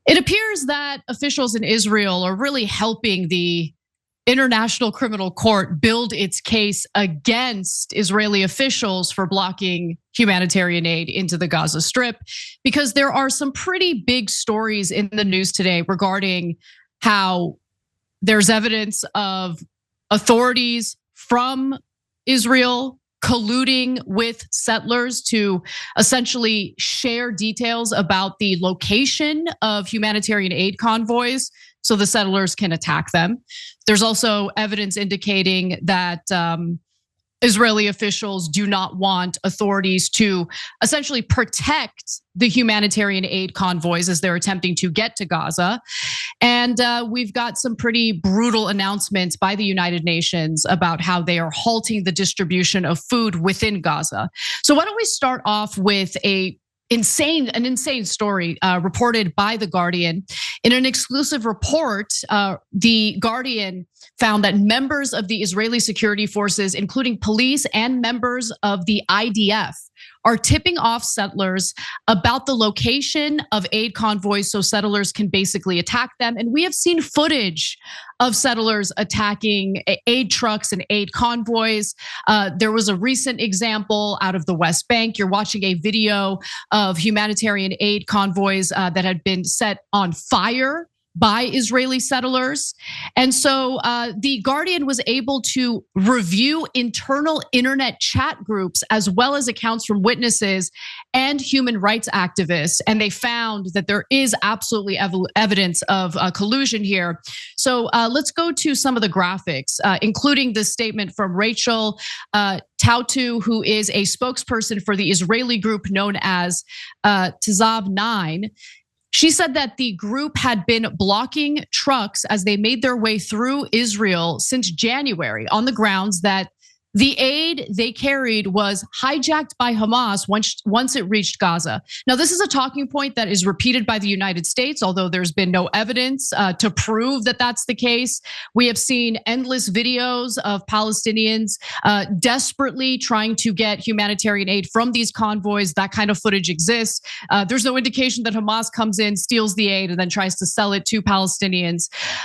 It appears that officials in Israel are really helping the International Criminal Court build its case against Israeli officials for blocking humanitarian aid into the Gaza Strip, because there are some pretty big stories in the news today regarding how there's evidence of authorities from Israel colluding with settlers to essentially share details about the location of humanitarian aid convoys so the settlers can attack them. There's also evidence indicating that Israeli officials do not want authorities to essentially protect the humanitarian aid convoys as they're attempting to get to Gaza. And we've got some pretty brutal announcements by the United Nations about how they are halting the distribution of food within Gaza. So why don't we start off with an insane story reported by The Guardian. In an exclusive report, The Guardian found that members of the Israeli security forces, including police and members of the IDF, are tipping off settlers about the location of aid convoys so settlers can basically attack them. And we have seen footage of settlers attacking aid trucks and aid convoys. There was a recent example out of the West Bank. You're watching a video of humanitarian aid convoys that had been set on fire by Israeli settlers. And so The Guardian was able to review internal internet chat groups as well as accounts from witnesses and human rights activists. And they found that there is absolutely evidence of collusion here. So let's go to some of the graphics, including the statement from Rachel Tautu, who is a spokesperson for the Israeli group known as Tazav 9. She said that the group had been blocking trucks as they made their way through Israel since January on the grounds that the aid they carried was hijacked by Hamas once it reached Gaza. Now, this is a talking point that is repeated by the United States, although there's been no evidence to prove that that's the case. We have seen endless videos of Palestinians desperately trying to get humanitarian aid from these convoys. That kind of footage exists. There's no indication that Hamas comes in, steals the aid, and then tries to sell it to Palestinians.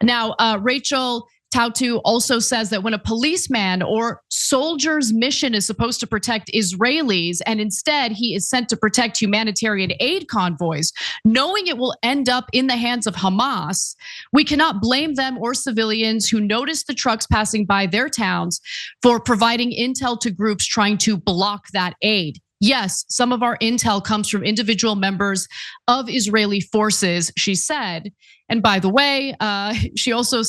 Now, Rachel Tautu also says that when a policeman or soldier's mission is supposed to protect Israelis, and instead he is sent to protect humanitarian aid convoys, knowing it will end up in the hands of Hamas, we cannot blame them or civilians who notice the trucks passing by their towns for providing intel to groups trying to block that aid. Yes, some of our intel comes from individual members of Israeli forces, she said. And by the way, she also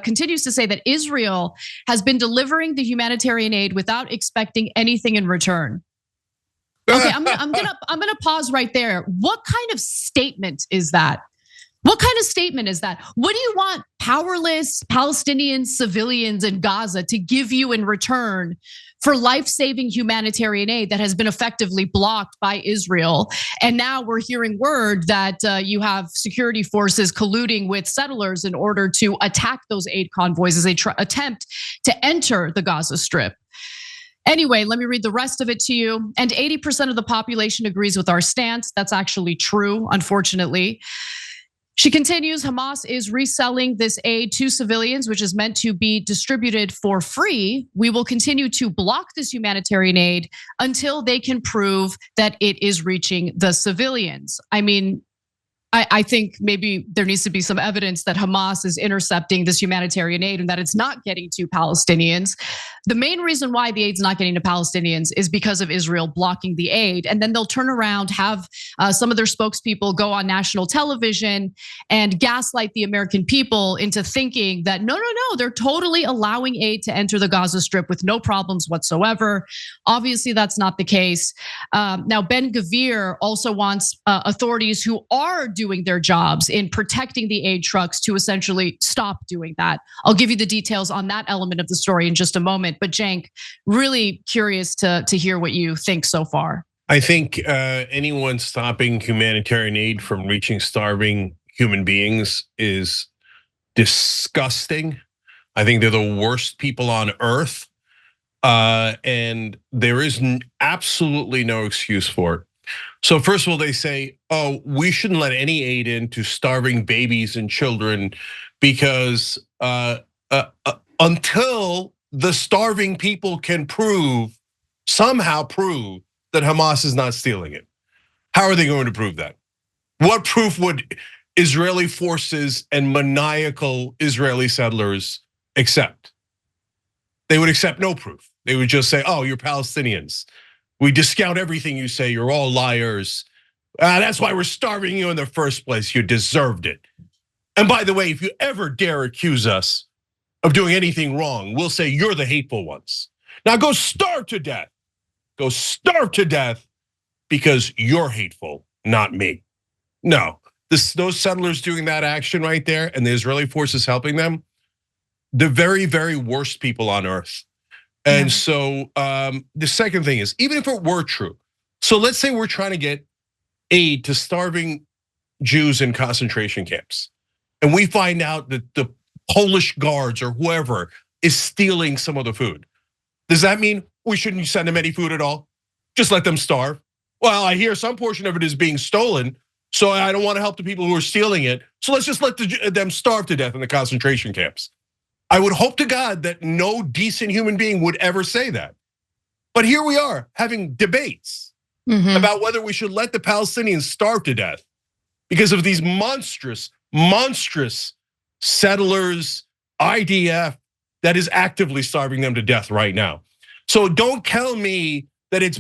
continues to say that Israel has been delivering the humanitarian aid without expecting anything in return. Okay, I'm gonna pause right there. What kind of statement is that? What kind of statement is that? What do you want powerless Palestinian civilians in Gaza to give you in return for life-saving humanitarian aid that has been effectively blocked by Israel? And now we're hearing word that you have security forces colluding with settlers in order to attack those aid convoys as they attempt to enter the Gaza Strip. Anyway, let me read the rest of it to you. And 80% of the population agrees with our stance. That's actually true, unfortunately. She continues, Hamas is reselling this aid to civilians, which is meant to be distributed for free. We will continue to block this humanitarian aid until they can prove that it is reaching the civilians. I mean, I think maybe there needs to be some evidence that Hamas is intercepting this humanitarian aid and that it's not getting to Palestinians. The main reason why the aid's not getting to Palestinians is because of Israel blocking the aid. And then they'll turn around, have some of their spokespeople go on national television and gaslight the American people into thinking that no, they're totally allowing aid to enter the Gaza Strip with no problems whatsoever. Obviously, that's not the case. Now, Ben-Gvir also wants authorities who are doing their jobs in protecting the aid trucks to essentially stop doing that. I'll give you the details on that element of the story in just a moment. But Cenk, really curious to hear what you think so far. I think anyone stopping humanitarian aid from reaching starving human beings is disgusting. I think they're the worst people on earth. And there is absolutely no excuse for it. So first of all, they say, oh, we shouldn't let any aid into starving babies and children because until the starving people can somehow prove that Hamas is not stealing it. How are they going to prove that? What proof would Israeli forces and maniacal Israeli settlers accept? They would accept no proof. They would just say, oh, you're Palestinians. We discount everything you say, you're all liars. That's why we're starving you in the first place, you deserved it. And by the way, if you ever dare accuse us of doing anything wrong, we'll say you're the hateful ones. Now go starve to death. Go starve to death because you're hateful, not me. No, those settlers doing that action right there and the Israeli forces helping them, the very, very worst people on earth. And so the second thing is, even if it were true, so let's say we're trying to get aid to starving Jews in concentration camps, and we find out that the Polish guards or whoever is stealing some of the food. Does that mean we shouldn't send them any food at all? Just let them starve? Well, I hear some portion of it is being stolen, so I don't want to help the people who are stealing it. So let's just let them starve to death in the concentration camps. I would hope to God that no decent human being would ever say that. But here we are having debates about whether we should let the Palestinians starve to death because of these monstrous settlers, IDF, that is actively starving them to death right now. So don't tell me that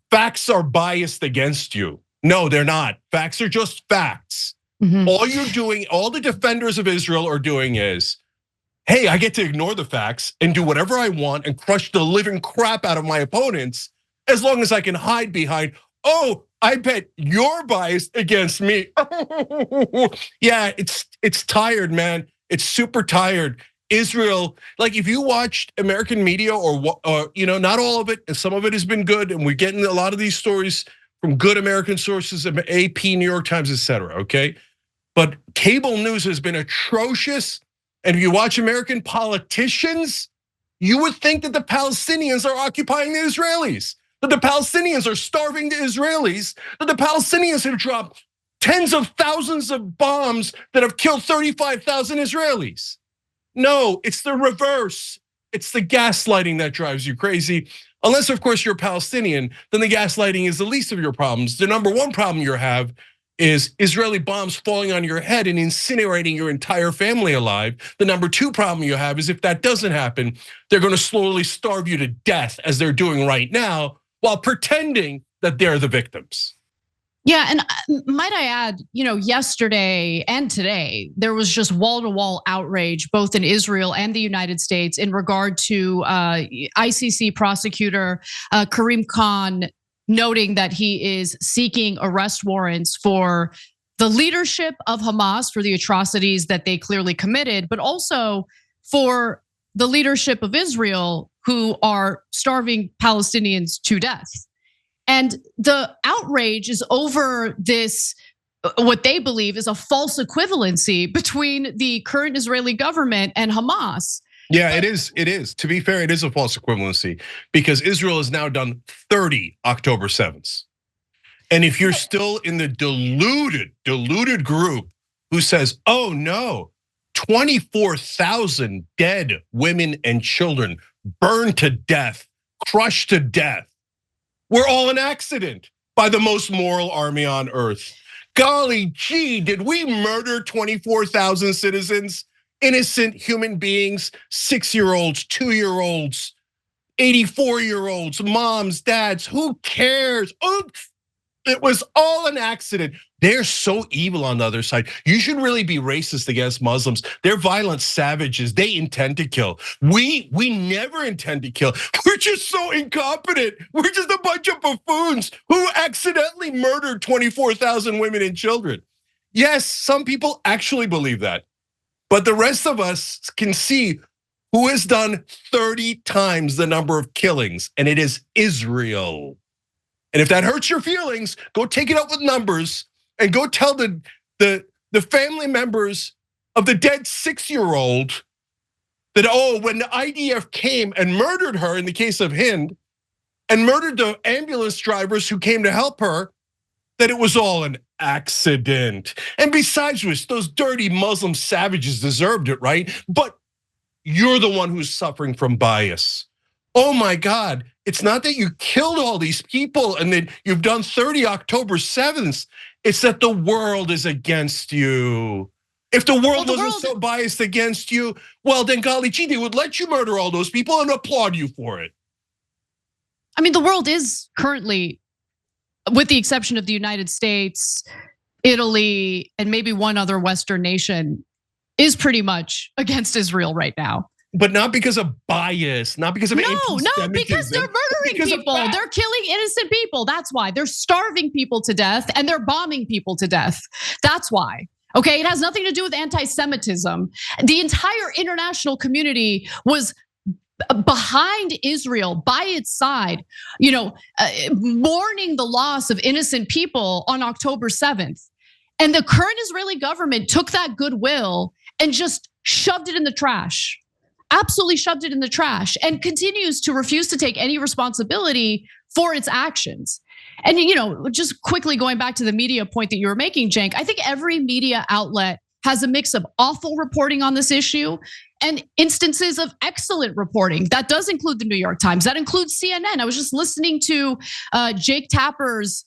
facts are biased against you. No, they're not. Facts are just facts. All you're doing, all the defenders of Israel are doing is, hey, I get to ignore the facts and do whatever I want and crush the living crap out of my opponents as long as I can hide behind, oh, I bet you're biased against me. Yeah, it's tired, man. It's super tired. Israel, like if you watched American media or not all of it, and some of it has been good, and we're getting a lot of these stories from good American sources, AP, New York Times, etc. Okay, but cable news has been atrocious. And if you watch American politicians, you would think that the Palestinians are occupying the Israelis, that the Palestinians are starving the Israelis, that the Palestinians have dropped tens of thousands of bombs that have killed 35,000 Israelis. No, it's the reverse. It's the gaslighting that drives you crazy. Unless, of course, you're Palestinian, then the gaslighting is the least of your problems. The number one problem you have is Israeli bombs falling on your head and incinerating your entire family alive. The number two problem you have is if that doesn't happen, they're gonna slowly starve you to death as they're doing right now while pretending that they're the victims. Yeah, and might I add, yesterday and today, there was just wall-to-wall outrage, both in Israel and the United States, in regard to ICC prosecutor Karim Khan noting that he is seeking arrest warrants for the leadership of Hamas for the atrocities that they clearly committed, but also for the leadership of Israel who are starving Palestinians to death. And the outrage is over this, what they believe is a false equivalency between the current Israeli government and Hamas. Yeah, it is. It is. To be fair, it is a false equivalency because Israel has now done 30 October 7ths. And if you're still in the deluded group who says, oh no, 24,000 dead women and children burned to death, crushed to death, we're all an accident by the most moral army on earth. Golly gee, did we murder 24,000 citizens? Innocent human beings, 6-year-olds, 2-year-olds, 84-year-olds, moms, dads, who cares? It was all an accident. They're so evil on the other side. You should really be racist against Muslims. They're violent savages. They intend to kill. We never intend to kill. We're just so incompetent. We're just a bunch of buffoons who accidentally murdered 24,000 women and children. Yes, some people actually believe that. But the rest of us can see who has done 30 times the number of killings, and it is Israel. And if that hurts your feelings, go take it up with numbers and go tell the family members of the dead 6-year-old that, oh, when the IDF came and murdered her in the case of Hind, and murdered the ambulance drivers who came to help her, that it was all an accident. And besides which, those dirty Muslim savages deserved it, right? But you're the one who's suffering from bias. Oh my God, it's not that you killed all these people and that you've done 30 October 7th. It's that the world is against you. If the world wasn't so biased against you, well, then golly gee, they would let you murder all those people and applaud you for it. I mean, the world is currently, with the exception of the United States, Italy, and maybe one other Western nation, is pretty much against Israel right now. But not because of bias, not because of no, because they're murdering people. They're killing innocent people. That's why. They're starving people to death and they're bombing people to death. That's why. Okay, it has nothing to do with anti-Semitism. The entire international community was behind Israel, by its side, mourning the loss of innocent people on October 7th. And the current Israeli government took that goodwill and just shoved it in the trash. Absolutely shoved it in the trash and continues to refuse to take any responsibility for its actions. And just quickly going back to the media point that you were making, Cenk, I think every media outlet has a mix of awful reporting on this issue and instances of excellent reporting. That does include the New York Times. That includes CNN. I was just listening to Jake Tapper's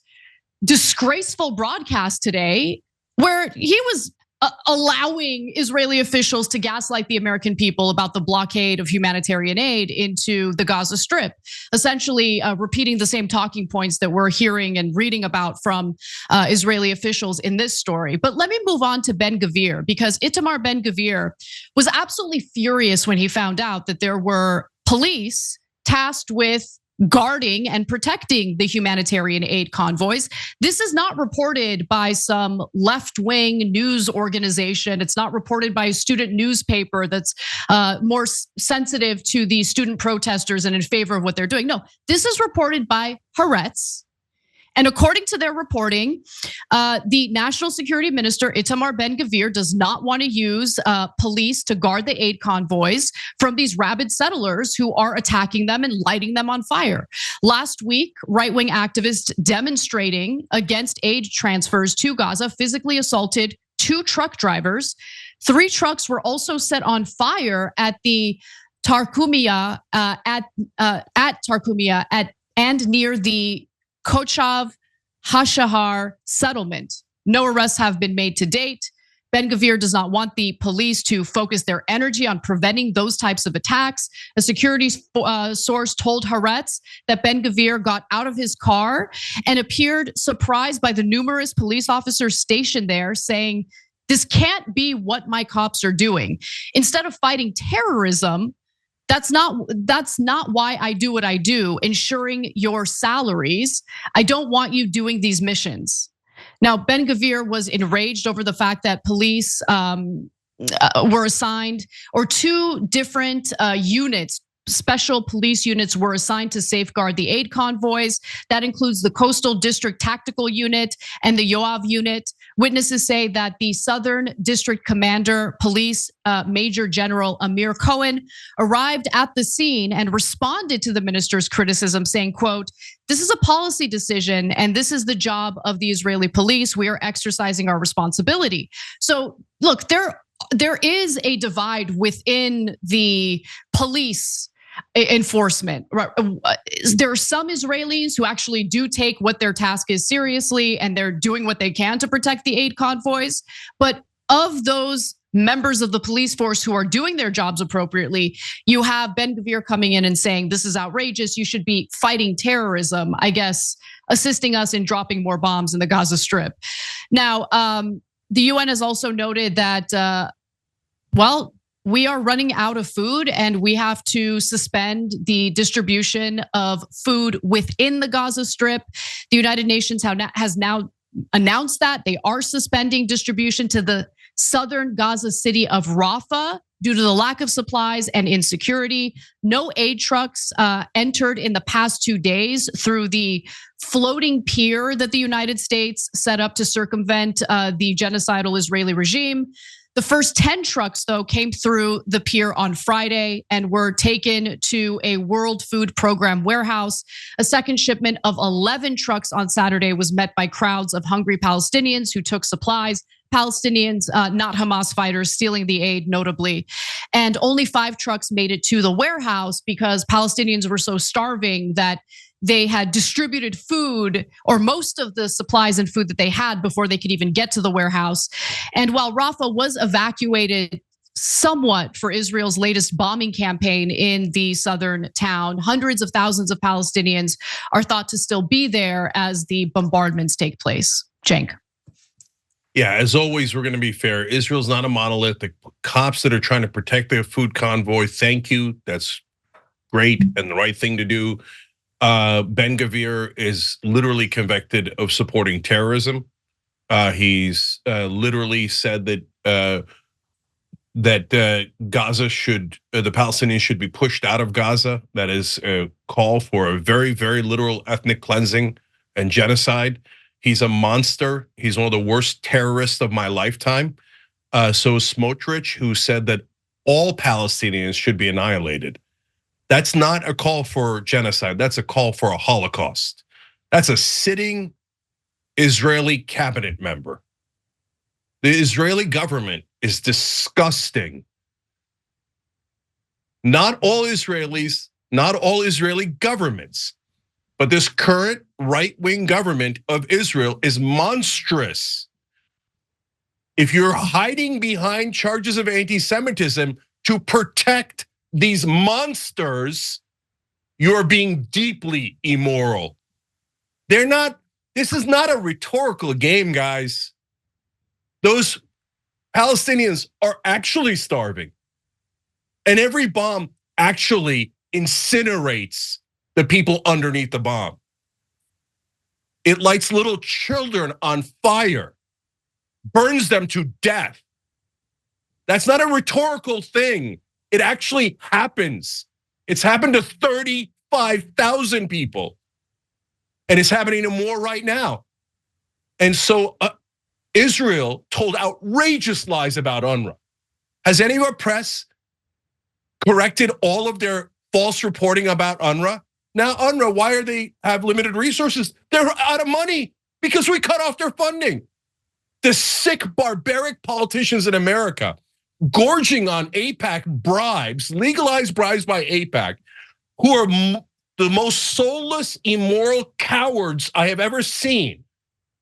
disgraceful broadcast today, where he was allowing Israeli officials to gaslight the American people about the blockade of humanitarian aid into the Gaza Strip, essentially repeating the same talking points that we're hearing and reading about from Israeli officials in this story. But let me move on to Ben-Gvir, because Itamar Ben-Gvir was absolutely furious when he found out that there were police tasked with guarding and protecting the humanitarian aid convoys. This is not reported by some left-wing news organization. It's not reported by a student newspaper that's more sensitive to the student protesters and in favor of what they're doing. No, this is reported by Haaretz. And according to their reporting, the National Security Minister, Itamar Ben-Gvir, does not want to use police to guard the aid convoys from these rabid settlers who are attacking them and lighting them on fire. Last week, right-wing activists demonstrating against aid transfers to Gaza physically assaulted 2 truck drivers. 3 trucks were also set on fire at the Tarkumia, and near the Kochav Hashahar settlement. No arrests have been made to date. Ben-Gvir does not want the police to focus their energy on preventing those types of attacks. A security source told Haaretz that Ben-Gvir got out of his car and appeared surprised by the numerous police officers stationed there, saying, "This can't be what my cops are doing. Instead of fighting terrorism, that's not why I do what I do, ensuring your salaries. I don't want you doing these missions." Now, Ben-Gvir was enraged over the fact that police were assigned, or 2 different units, special police units were assigned to safeguard the aid convoys. That includes the Coastal District Tactical Unit and the Yoav Unit. Witnesses say that the Southern District Commander, Police Major General Amir Cohen, arrived at the scene and responded to the minister's criticism, saying, quote, "This is a policy decision and this is the job of the Israeli police. We are exercising our responsibility." So look, there is a divide within the police enforcement. There are some Israelis who actually do take what their task is seriously and they're doing what they can to protect the aid convoys. But of those members of the police force who are doing their jobs appropriately, you have Ben-Gvir coming in and saying, "This is outrageous. You should be fighting terrorism," I guess, assisting us in dropping more bombs in the Gaza Strip. Now, the UN has also noted that, we are running out of food and we have to suspend the distribution of food within the Gaza Strip. The United Nations has now announced that they are suspending distribution to the southern Gaza city of Rafah due to the lack of supplies and insecurity. No aid trucks entered in the past 2 days through the floating pier that the United States set up to circumvent the genocidal Israeli regime. The first 10 trucks, though, came through the pier on Friday and were taken to a World Food Program warehouse. A second shipment of 11 trucks on Saturday was met by crowds of hungry Palestinians who took supplies. Palestinians, not Hamas fighters, stealing the aid, notably. And only 5 trucks made it to the warehouse because Palestinians were so starving that they had distributed food, or most of the supplies and food that they had, before they could even get to the warehouse. And while Rafah was evacuated somewhat for Israel's latest bombing campaign in the southern town, hundreds of thousands of Palestinians are thought to still be there as the bombardments take place. Cenk. Yeah, as always, we're going to be fair. Israel's not a monolith. The cops that are trying to protect their food convoy, thank you. That's great and the right thing to do. Ben-Gvir is literally convicted of supporting terrorism. He's literally said that Gaza should, the Palestinians should be pushed out of Gaza. That is a call for a very, very literal ethnic cleansing and genocide. He's a monster. He's one of the worst terrorists of my lifetime. So is Smotrich, who said that all Palestinians should be annihilated. That's not a call for genocide. That's a call for a Holocaust. That's a sitting Israeli cabinet member. The Israeli government is disgusting. Not all Israelis, not all Israeli governments, but this current right-wing government of Israel is monstrous. If you're hiding behind charges of anti-Semitism to protect these monsters, you're being deeply immoral. This is not a rhetorical game, guys. Those Palestinians are actually starving. And every bomb actually incinerates the people underneath the bomb. It lights little children on fire, burns them to death. That's not a rhetorical thing. It actually happens. It's happened to 35,000 people. And it's happening to more right now. And so Israel told outrageous lies about UNRWA. Has any of our press corrected all of their false reporting about UNRWA? Now UNRWA, why are they have limited resources? They're out of money because we cut off their funding. The sick, barbaric politicians in America gorging on AIPAC bribes, legalized bribes by AIPAC, who are the most soulless, immoral cowards I have ever seen,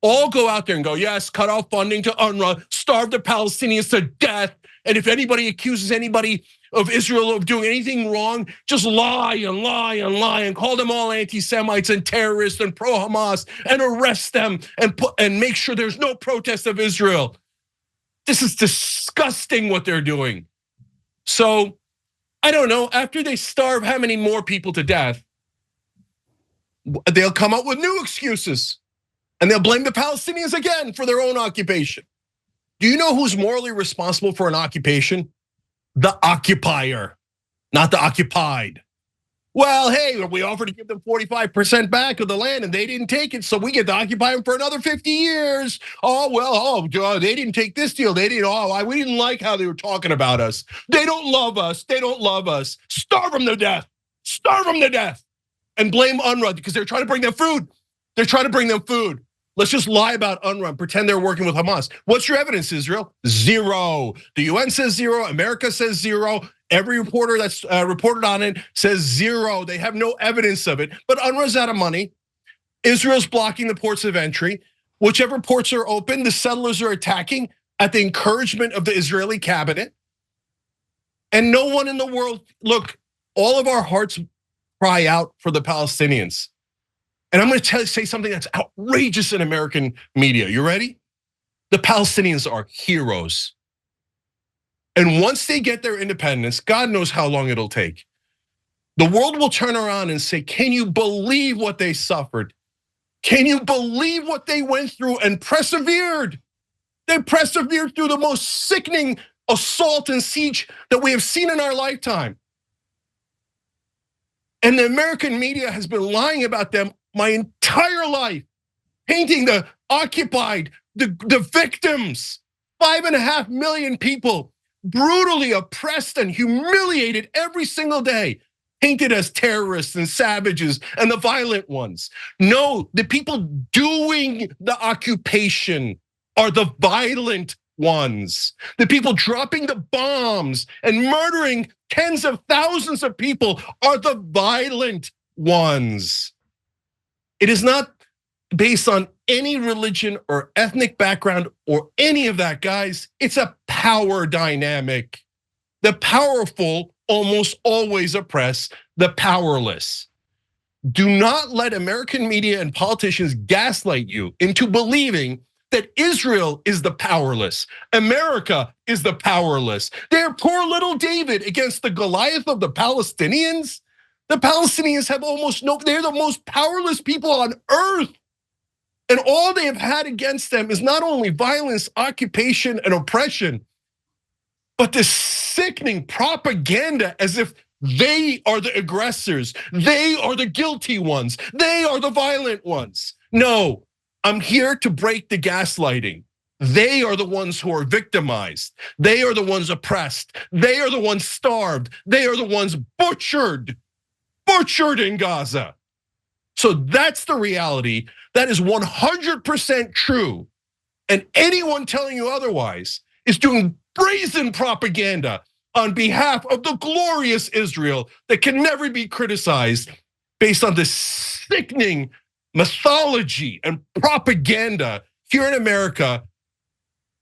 all go out there and go, yes, cut off funding to UNRWA, starve the Palestinians to death. And if anybody accuses anybody of Israel of doing anything wrong, just lie and lie and lie and call them all anti-Semites and terrorists and pro-Hamas and arrest them and make sure there's no protest of Israel. This is disgusting what they're doing. So I don't know, after they starve how many more people to death, they'll come up with new excuses and they'll blame the Palestinians again for their own occupation. Do you know who's morally responsible for an occupation? The occupier, not the occupied. Well, hey, we offered to give them 45% back of the land and they didn't take it, so we get to occupy them for another 50 years. Oh, well, they didn't take this deal. They didn't, we didn't like how they were talking about us. They don't love us, they don't love us. Starve them to death, starve them to death. And blame UNRWA because they're trying to bring them food. They're trying to bring them food. Let's just lie about UNRWA and pretend they're working with Hamas. What's your evidence, Israel? Zero. The UN says zero, America says zero. Every reporter that's reported on it says zero. They have no evidence of it, but UNRWA's out of money. Israel's blocking the ports of entry. Whichever ports are open, the settlers are attacking at the encouragement of the Israeli cabinet. And no one in the world, look, all of our hearts cry out for the Palestinians. And I'm going to say something that's outrageous in American media. You ready? The Palestinians are heroes. And once they get their independence, God knows how long it'll take. The world will turn around and say, can you believe what they suffered? Can you believe what they went through and persevered? They persevered through the most sickening assault and siege that we have seen in our lifetime. And the American media has been lying about them my entire life, painting the occupied, the victims. 5.5 million people brutally oppressed and humiliated every single day, painted as terrorists and savages and the violent ones. No, the people doing the occupation are the violent ones. The people dropping the bombs and murdering tens of thousands of people are the violent ones. It is not based on any religion or ethnic background or any of that, guys. It's a power dynamic. The powerful almost always oppress the powerless. Do not let American media and politicians gaslight you into believing that Israel is the powerless, America is the powerless. They're poor little David against the Goliath of the Palestinians. The Palestinians have they're the most powerless people on earth. And all they have had against them is not only violence, occupation, and oppression, but this sickening propaganda as if they are the aggressors, they are the guilty ones, they are the violent ones. No, I'm here to break the gaslighting. They are the ones who are victimized. They are the ones oppressed. They are the ones starved. They are the ones butchered in Gaza. So that's the reality. That is 100% true. And anyone telling you otherwise is doing brazen propaganda on behalf of the glorious Israel that can never be criticized based on this sickening mythology and propaganda here in America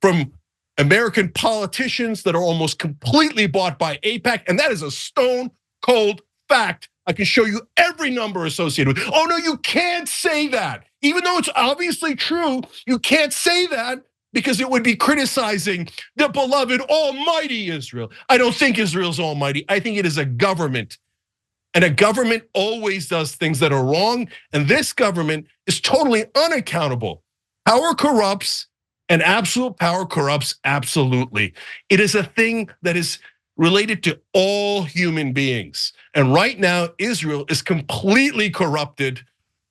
from American politicians that are almost completely bought by AIPAC. And that is a stone cold fact. I can show you every number associated with it. Oh no, you can't say that. Even though it's obviously true, you can't say that because it would be criticizing the beloved almighty Israel. I don't think Israel's almighty. I think it is a government. And a government always does things that are wrong. And this government is totally unaccountable. Power corrupts, and absolute power corrupts absolutely. It is a thing that is related to all human beings. And right now, Israel is completely corrupted.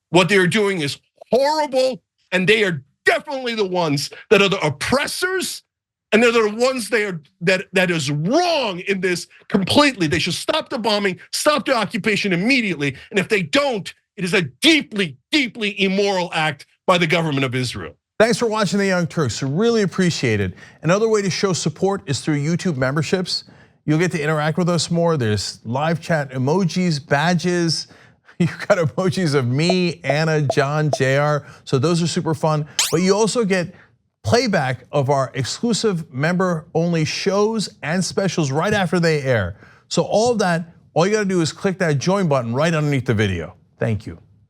What they're doing is horrible, and they are definitely the ones that are the oppressors, and they're the ones that is wrong in this completely. They should stop the bombing, stop the occupation immediately, and if they don't, it is a deeply, deeply immoral act by the government of Israel. Thanks for watching The Young Turks, really appreciate it. Another way to show support is through YouTube memberships. You'll get to interact with us more. There's live chat emojis, badges. You've got emojis of me, Anna, John, JR. So those are super fun. But you also get playback of our exclusive member-only shows and specials right after they air. So all of that, all you gotta do is click that join button right underneath the video. Thank you.